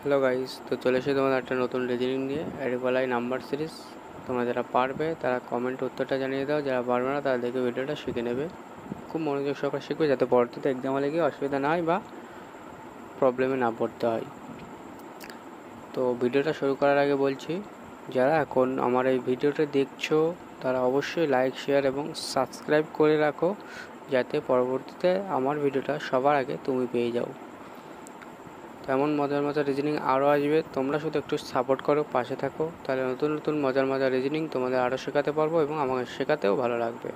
Hello guys, তো চলে এসে তোমাদের একটা নতুন রিজনিং নিয়ে এরিকোয়ালাই নাম্বার সিরিজ। তোমরা যারা পারবে তারা কমেন্ট উত্তরটা জানিয়ে দাও, যারা পারবে না তারা দেখে ভিডিওটা শিখে নেবে। খুব মনোযোগ সহকারে শিখবে যাতে পরবর্তীতে এক্সাম হলে গিয়ে অসুবিধা না হয় বা প্রবলেমে না পড়তে হয়। তো ভিডিওটা শুরু করার আগে বলছি, যারা এখন আমার এই ভিডিওটা দেখছো তারা অবশ্যই লাইক, শেয়ার এবং সাবস্ক্রাইব করে রাখো, যাতে পরবর্তীতে আমার ভিডিওটা সবার আগে তুমি পেয়ে যাও। তেমন মজার মজার রিজনিং আরও আসবে, তোমরা শুধু একটু সাপোর্ট করো, পাশে থাকো, তাহলে নতুন নতুন মজার মজার রিজনিং তোমাদের আরও শেখাতে পারবো এবং আমাকে শেখাতেও ভালো লাগবে।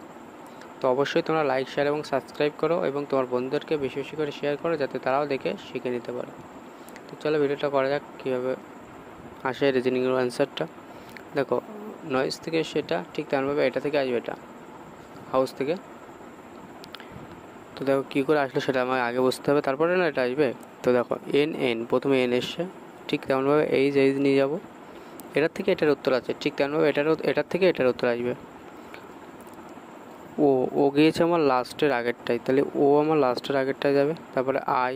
তো অবশ্যই তোমরা লাইক, শেয়ার এবং সাবস্ক্রাইব করো এবং তোমার বন্ধুদেরকে বেশি বেশি করে শেয়ার করো, যাতে তারাও দেখে শিখে নিতে পারে। তো চলো ভিডিওটা করা যাক কীভাবে আসে রিজনিংয়ের অ্যান্সারটা। দেখো, নয়েজ থেকে সেটা ঠিক তেমনভাবে এটা থেকে আসবে, এটা হাউস থেকে। তো দেখো কী করে আসলো সেটা আমাকে আগে বুঝতে হবে, তারপরে না এটা আসবে। তো দেখো প্রথমে এন এসছে, ঠিক তেমনভাবে এইজ নিয়ে যাব, এটার থেকে এটার উত্তর আছে, ঠিক তেমনভাবে এটার থেকে এটার উত্তর আসবে। ও গিয়েছে আমার লাস্টের আগেরটাই, তাহলে ও আমার লাস্টের আগেরটায় যাবে। তারপরে আই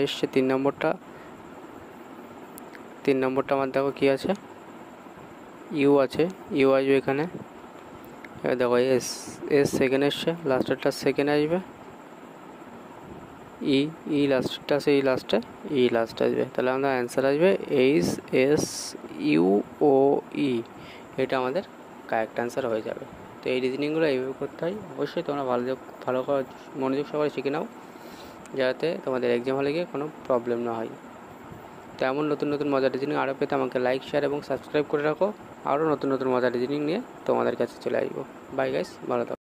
এসছে তিন নম্বরটা আমার দেখো কী আছে, ইউ আছে, ইউ আসবে এখানে। এবার দেখো এস সেকেন্ড এসছে, লাস্টেরটা সেকেন্ড আসবে। লাস্টটা সেই লাস্টে আসবে, তাহলে আমাদের অ্যান্সার আসবে HSUOE। এটা আমাদের কারেক্ট অ্যান্সার হয়ে যাবে। তো এই রিজনিংগুলো এইভাবে করতে হয়। অবশ্যই তোমরা ভালো করে মনোযোগ সহকারে শিখে নাও, যাতে তোমাদের এক্সাম হলে গিয়ে কোনো প্রবলেম না হয়। তো এমন নতুন নতুন মজার রিজনিং আরও পেতে আমাকে লাইক, শেয়ার এবং সাবস্ক্রাইব করে রাখো। আরও নতুন নতুন মজার রিজনিং নিয়ে তোমাদের কাছে চলে আসবো। বাই গাইস, ভালো থাকো।